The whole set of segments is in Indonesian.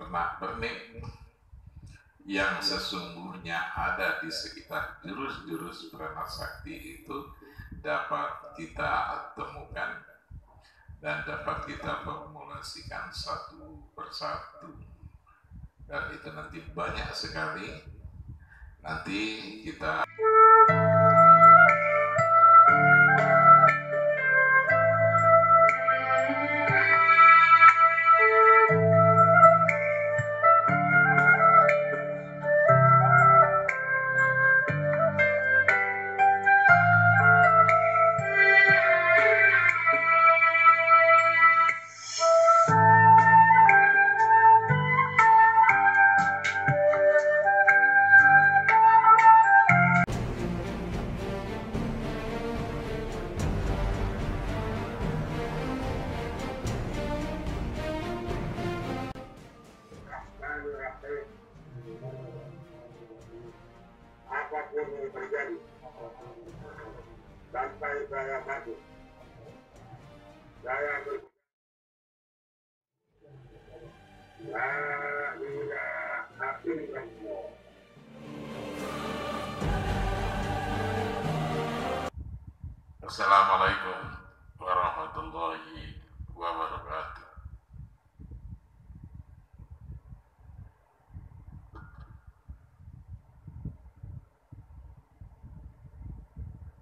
pernak-pernik yang sesungguhnya ada di sekitar jurus-jurus pranasakti itu dapat kita temukan dan dapat kita formulasikan satu persatu, dan itu nanti banyak sekali. Nanti kita apapun yang terjadi sampai saya mati, saya La ilaha illallah. Assalamualaikum warahmatullahi wabarakatuh.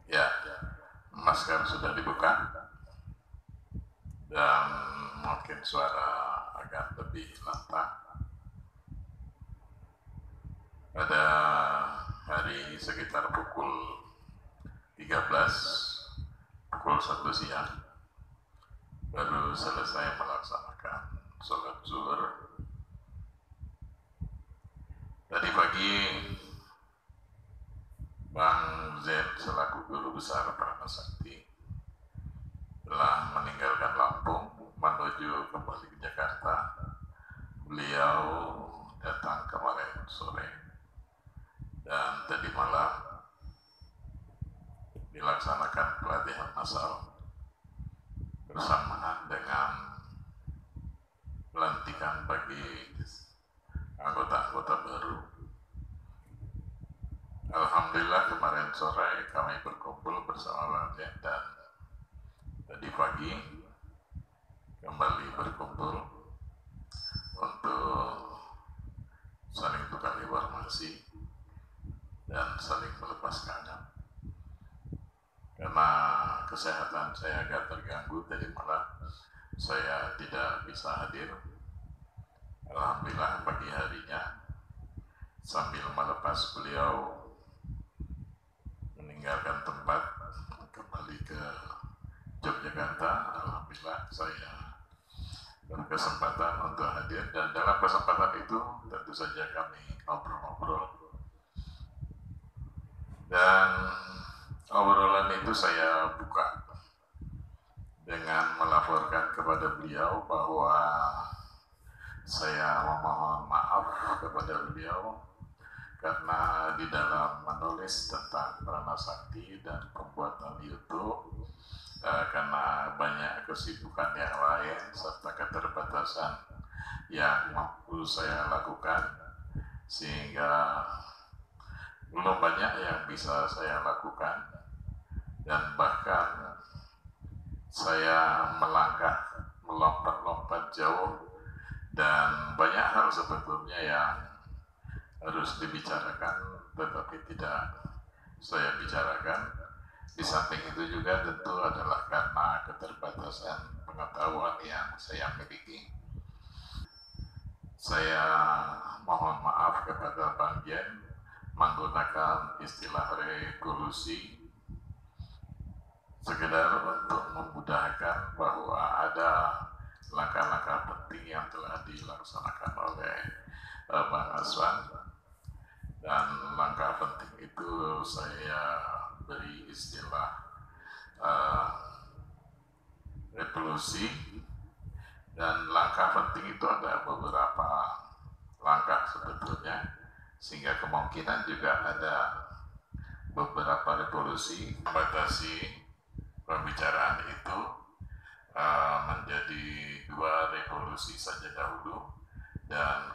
Ya, masker sudah dibuka dan mungkin suara agak lebih lantang. Pada hari sekitar pukul 13, pukul 1 siang, baru selesai melaksanakan sholat zuhur. Tadi pagi Bang Z selaku guru besar Pranasakti telah meninggalkan Lampung menuju kembali ke Jakarta. Beliau datang kemarin sore dan tadi malam dilaksanakan pelatihan massal bersamaan dengan pelantikan bagi anggota-anggota baru. Alhamdulillah kemarin sore kami berkumpul bersama Bang dan tadi pagi kembali berkumpul untuk saling tukar informasi dan saling melepas kangen. Karena kesehatan saya agak terganggu tadi malam, saya tidak bisa hadir. Alhamdulillah pagi harinya sambil melepas beliau meninggalkan tempat kembali ke Yogyakarta, alhamdulillah saya berkesempatan untuk hadir, dan dalam kesempatan itu tentu saja kami ngobrol-ngobrol, dan obrolan itu saya buka dengan melaporkan kepada beliau bahwa saya memohon maaf kepada beliau karena di dalam menulis tentang Pranasakti dan pembuatan YouTube, karena banyak kesibukan yang lain serta keterbatasan yang mampu saya lakukan, sehingga belum banyak yang bisa saya lakukan, dan bahkan saya melompat-lompat jauh, dan banyak hal sebetulnya yang harus dibicarakan tetapi tidak saya bicarakan. Di samping itu juga tentu adalah karena keterbatasan pengetahuan yang saya miliki. Saya mohon maaf kepada Bang Jen menggunakan istilah revolusi sekedar untuk memudahkan bahwa ada langkah-langkah penting yang telah dilaksanakan oleh Bang Aswan, dan langkah penting itu saya beri istilah revolusi, dan langkah penting itu ada beberapa langkah sebetulnya, sehingga kemungkinan juga ada beberapa revolusi. Membatasi pembicaraan itu menjadi 2 revolusi saja dahulu, dan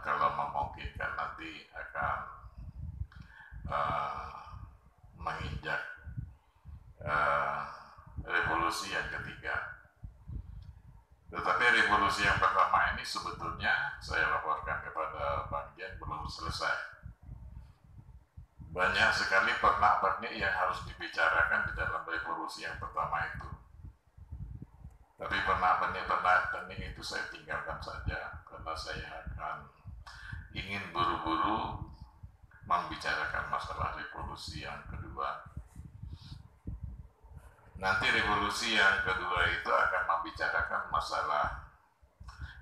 ini sebetulnya saya laporkan kepada Bang Jen belum selesai. Banyak sekali pernak-pernik yang harus dibicarakan di dalam revolusi yang pertama itu. Tapi pernak-pernik itu saya tinggalkan saja karena saya akan ingin buru-buru membicarakan masalah revolusi yang kedua. Nanti revolusi yang kedua itu akan membicarakan masalah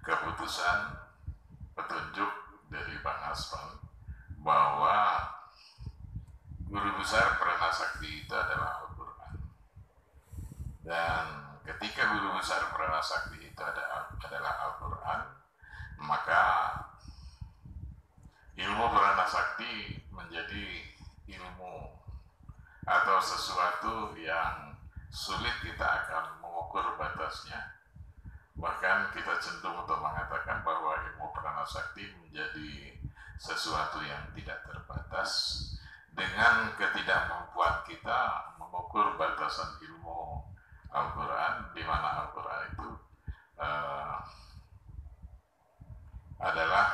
keputusan petunjuk dari Bang Asman bahwa Guru Besar Pranasakti itu adalah Al-Quran. Dan ketika Guru Besar Pranasakti itu adalah Al-Quran, maka ilmu Pranasakti menjadi ilmu atau sesuatu yang sulit kita akan mengukur batasnya. Bahkan kita cenderung untuk mengatakan bahwa ilmu Pranasakti menjadi sesuatu yang tidak terbatas dengan ketidakmampuan kita mengukur batasan ilmu Al-Quran, di mana Al-Quran itu adalah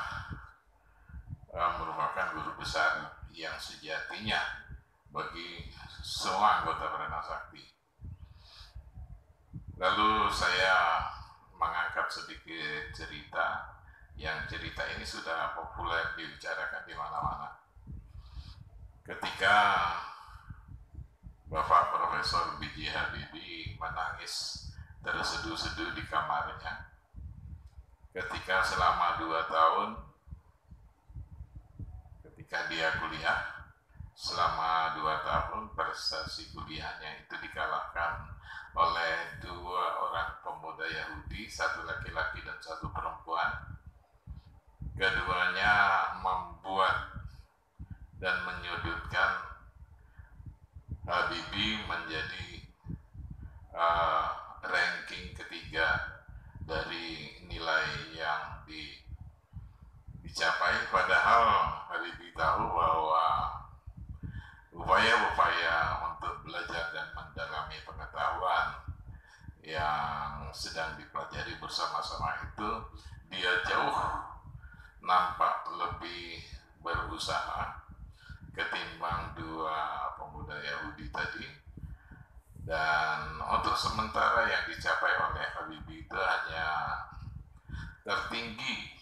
merupakan guru besar yang sejatinya bagi semua anggota Pranasakti. Lalu saya mengangkat sedikit cerita, yang cerita ini sudah populer dibicarakan di mana-mana. Ketika Bapak Profesor B.J. Habibie menangis terseduh-seduh di kamarnya, ketika selama 2 tahun, ketika dia kuliah, selama 2 tahun prestasi kuliahnya itu dikalahkan oleh 2 orang pemuda Yahudi, 1 laki-laki dan 1 perempuan. Keduanya membuat dan menyudutkan Habibie menjadi ranking ketiga dari nilai yang dicapai, padahal Habibie tahu bahwa upaya-upaya untuk belajar dan mendalami pengetahuan yang sedang dipelajari bersama-sama itu dia jauh nampak lebih berusaha ketimbang 2 pemuda Yahudi tadi. Dan untuk sementara yang dicapai oleh Habibie itu hanya tertinggi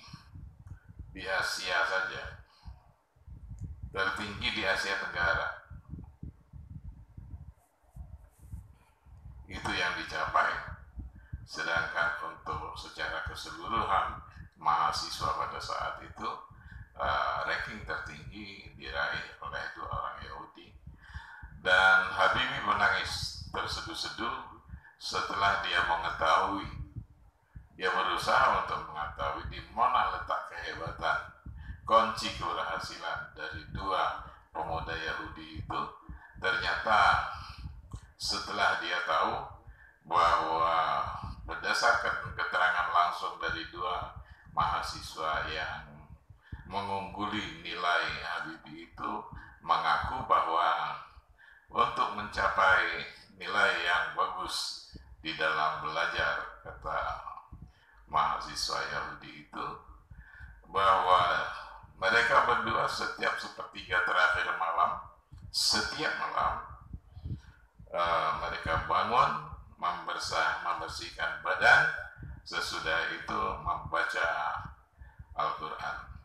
di Asia saja, tertinggi di Asia Tenggara. Itu yang dicapai, sedangkan untuk secara keseluruhan mahasiswa pada saat itu ranking tertinggi diraih oleh 2 orang Yahudi. Dan Habibie menangis terseduh-seduh setelah dia mengetahui, dia berusaha untuk mengetahui di mana letak kehebatan, kunci keberhasilan dari 2 pemuda Yahudi itu. Ternyata setelah dia tahu bahwa berdasarkan keterangan langsung dari 2 mahasiswa yang mengungguli nilai Habibie itu mengaku bahwa untuk mencapai nilai yang bagus di dalam belajar, kata mahasiswa Yahudi itu, bahwa mereka berdua setiap sepertiga terakhir malam, setiap malam mereka bangun membersihkan badan, sesudah itu membaca Al-Quran.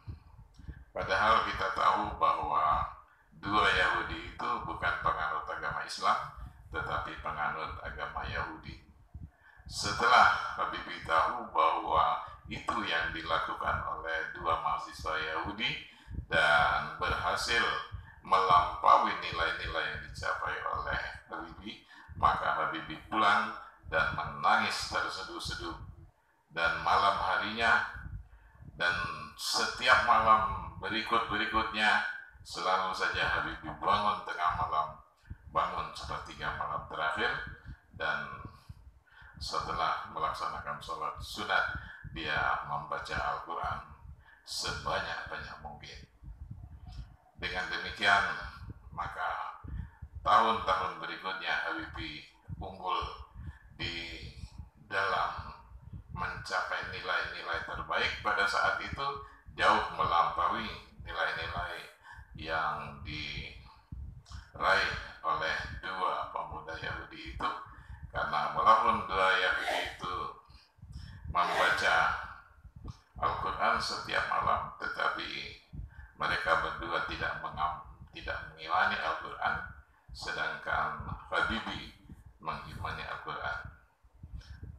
Padahal kita tahu bahwa 2 Yahudi itu bukan penganut agama Islam, tetapi penganut agama Yahudi. Setelah Habibie tahu bahwa itu yang dilakukan oleh 2 mahasiswa Yahudi dan berhasil melampaui nilai-nilai yang dicapai oleh Habibie, maka Habibie pulang dan menangis terseduh-seduh. Dan malam harinya dan setiap malam berikutnya selalu saja Habibie bangun tengah malam, bangun sepertiga malam terakhir, dan setelah melaksanakan sholat sunat dia membaca Al-Quran sebanyak-banyak mungkin. Dengan demikian maka tahun-tahun berikutnya Habibie unggul di dalam mencapai nilai-nilai terbaik pada saat itu jauh melampaui nilai-nilai yang diraih oleh dua pemuda Yahudi itu, karena walaupun dua Yahudi itu membaca Al-Quran setiap malam, tetapi mereka berdua tidak mengimani Al-Quran, sedangkan Habibie mengimani Al-Quran.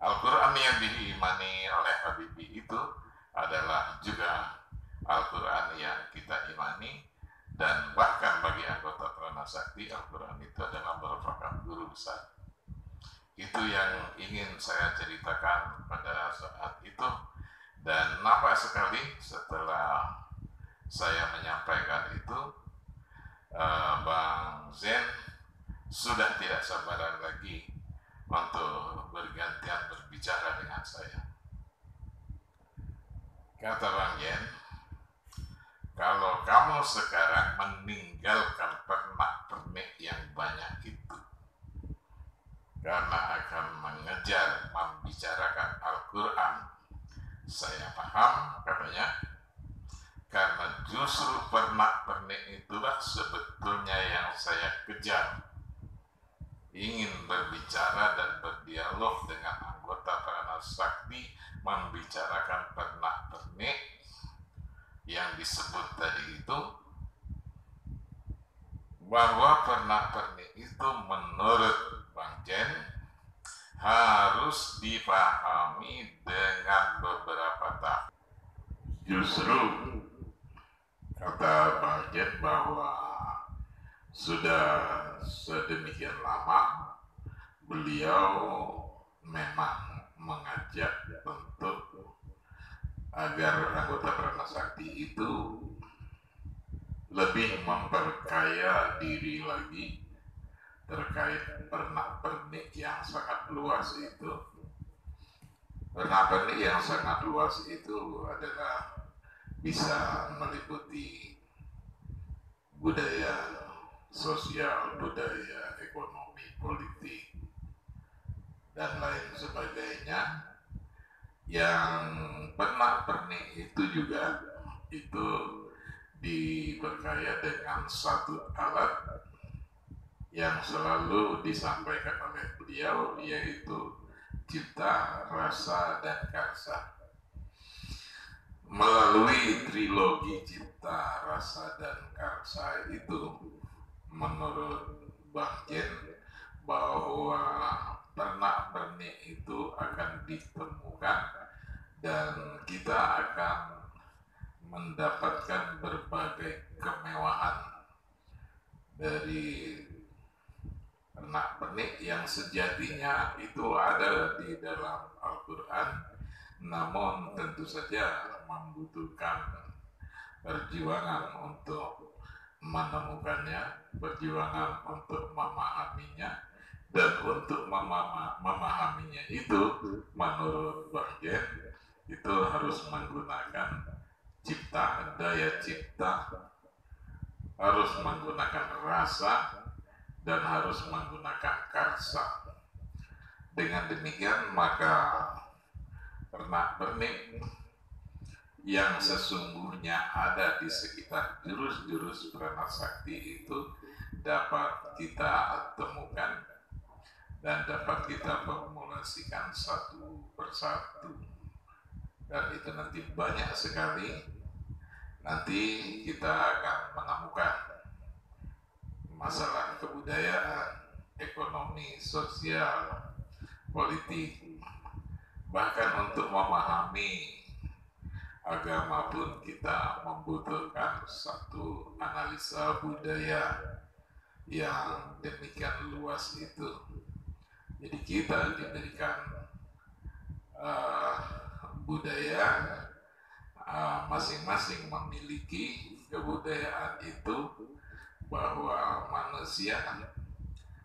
Al-Quran yang diimani oleh Habibie itu adalah juga Al-Quran yang kita imani, dan bahkan bagi anggota Pranasakti Al-Quran itu adalah merupakan guru besar. Itu yang ingin saya ceritakan pada saat itu, dan nampak sekali setelah saya menyampaikan itu, Bang Zen sudah tidak sabaran lagi untuk bergantian berbicara dengan saya. Kata Bang Zen, kalau kamu sekarang meninggalkan pernak-pernik yang banyak itu karena akan mengejar membicarakan Al-Quran, saya paham, katanya, karena justru pernak-pernik itulah sebetulnya yang saya kejar. Ingin berbicara dan berdialog dengan anggota Pranasakti, membicarakan pernak-pernik yang disebut tadi itu, bahwa pernak-pernik itu menurut Bang Jen harus dipahami dengan beberapa tahap. Justru kata Bang Jen bahwa sudah sedemikian lama beliau memang mengajak untuk agar anggota Pranasakti itu lebih memperkaya diri lagi terkait pernak-pernik yang sangat luas itu. Pernak-pernik yang sangat luas itu adalah bisa meliputi budaya sosial, budaya, ekonomi, politik, dan lain sebagainya. Yang pernak-pernik itu juga itu diperkaya dengan satu alat yang selalu disampaikan oleh beliau, yaitu cipta, rasa, dan karsa. Melalui trilogi cipta, rasa, dan karsa itu, menurut Bang Jen, bahwa pernak-pernik itu akan ditemukan dan kita akan mendapatkan berbagai kemewahan dari pernak-pernik yang sejatinya itu ada di dalam Al-Quran, namun tentu saja membutuhkan perjuangan untuk menemukannya, perjuangan untuk memahaminya, dan untuk memahaminya itu menurut Bang Jen itu harus menggunakan cipta, daya cipta, harus menggunakan rasa, dan harus menggunakan karsa. Dengan demikian maka pernak-pernik yang sesungguhnya ada di sekitar jurus-jurus Pranasakti itu dapat kita temukan dan dapat kita formulasikan satu persatu, dan itu nanti banyak sekali. Nanti kita akan menemukan masalah kebudayaan, ekonomi, sosial, politik, bahkan untuk memahami agama pun kita membutuhkan satu analisa budaya yang demikian luas itu. Jadi kita diberikan budaya, masing-masing memiliki kebudayaan itu, bahwa manusia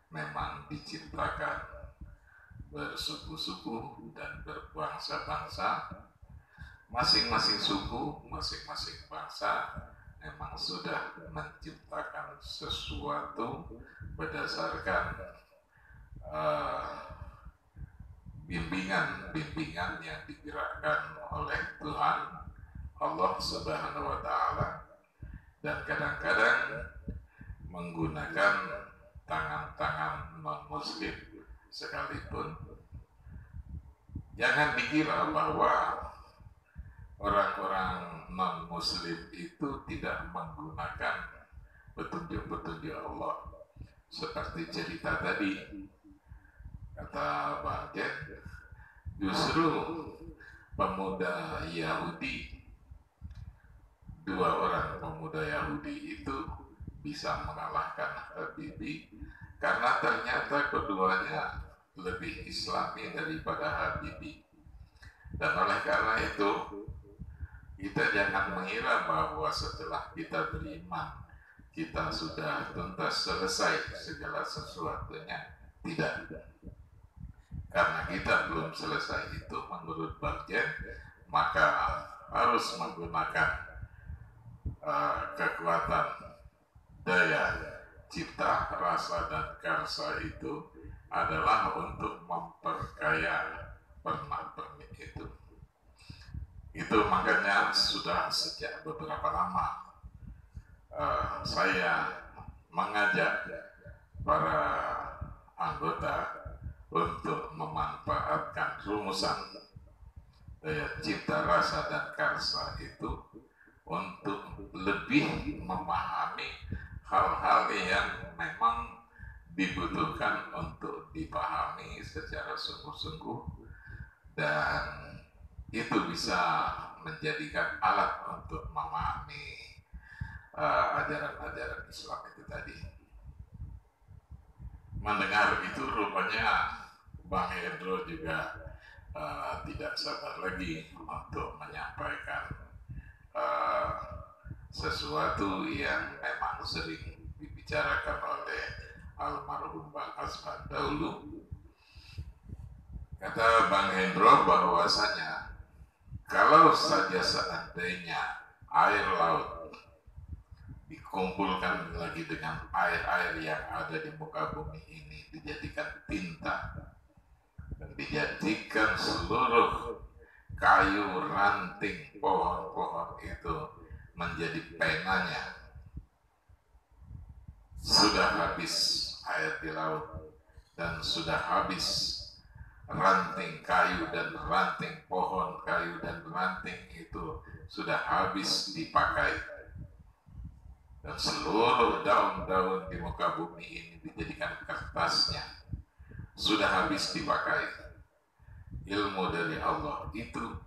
memang diciptakan bersuku-suku dan berbangsa-bangsa. Masing-masing suku, masing-masing bangsa memang sudah menciptakan sesuatu berdasarkan bimbingan yang digerakkan oleh Tuhan Allah Subhanahu wa Ta'ala, dan kadang-kadang menggunakan tangan-tangan non-muslim sekalipun. Jangan dikira bahwa orang-orang non-muslim itu tidak menggunakan petunjuk-petunjuk Allah. Seperti cerita tadi, kata Bang Jen, justru pemuda Yahudi, dua orang pemuda Yahudi itu bisa mengalahkan Habibie karena ternyata keduanya lebih Islami daripada Habibie. Dan oleh karena itu, kita jangan mengira bahwa setelah kita beriman kita sudah tuntas selesai segala sesuatunya. Tidak. Karena kita belum selesai itu menurut Bagjen, maka harus menggunakan kekuatan daya cipta, rasa, dan karsa itu adalah untuk memperkaya pernak-pernik itu. Itu makanya sudah sejak beberapa lama saya mengajak para anggota untuk memanfaatkan rumusan daya cipta, rasa, dan karsa itu untuk lebih memahami hal-hal yang memang dibutuhkan untuk dipahami secara sungguh-sungguh, dan itu bisa menjadikan alat untuk memahami ajaran-ajaran Islam itu tadi. Mendengar itu rupanya Bang Hendro juga tidak sabar lagi untuk menyampaikan sesuatu yang memang sering dibicarakan oleh almarhum Bang Asman dahulu. Kata Bang Hendro bahwasanya kalau saja seandainya air laut dikumpulkan lagi dengan air-air yang ada di muka bumi ini, dijadikan tinta dan dijadikan seluruh kayu, ranting, pohon-pohon itu menjadi penanya, sudah habis air di laut dan sudah habis ranting kayu dan ranting pohon, kayu dan ranting itu sudah habis dipakai, dan seluruh daun-daun di muka bumi ini dijadikan kertasnya, sudah habis dipakai. Ilmu dari Allah itu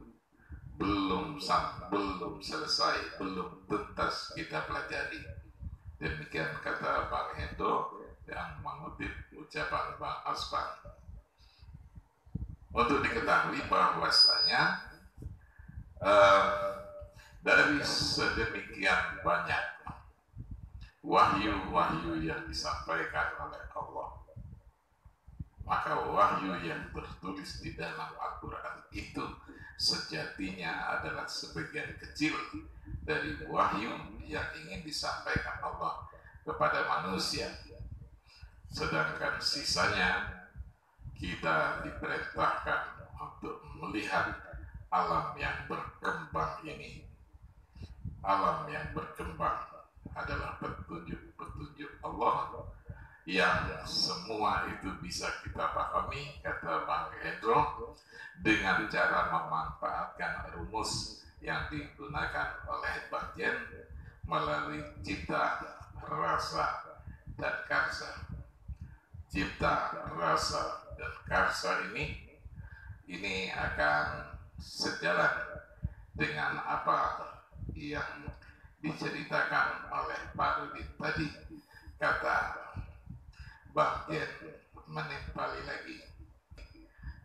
belum selesai, belum tuntas kita pelajari. Demikian kata Bang Hendo yang mengutip ucapan Bang Aspan. Untuk diketahui bahwasanya dari sedemikian banyak wahyu-wahyu yang disampaikan oleh Allah, maka wahyu yang tertulis di dalam Al-Quran itu sejatinya adalah sebagian kecil dari wahyu yang ingin disampaikan Allah kepada manusia. Sedangkan sisanya kita diperintahkan untuk melihat alam yang berkembang ini. Alam yang berkembang adalah petunjuk-petunjuk Allah yang semua itu bisa kita pahami, kata Bang Hendro, dengan cara memanfaatkan rumus yang digunakan oleh Bang Jen melalui cipta, rasa, dan karsa. Cipta, rasa, dan karsa ini akan sejalan dengan apa yang diceritakan oleh Pak Rudin tadi, kata Bang Jen menimpali lagi.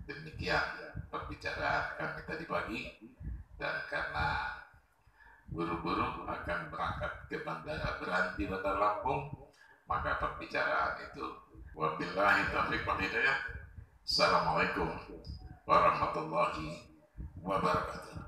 Demikian perbicaraan kami tadi pagi, dan karena buru-buru akan berangkat ke bandara, berhenti Bandar Lampung, maka perbicaraan itu wabillahi taufiq wal hidayah. Assalamualaikum warahmatullahi wabarakatuh.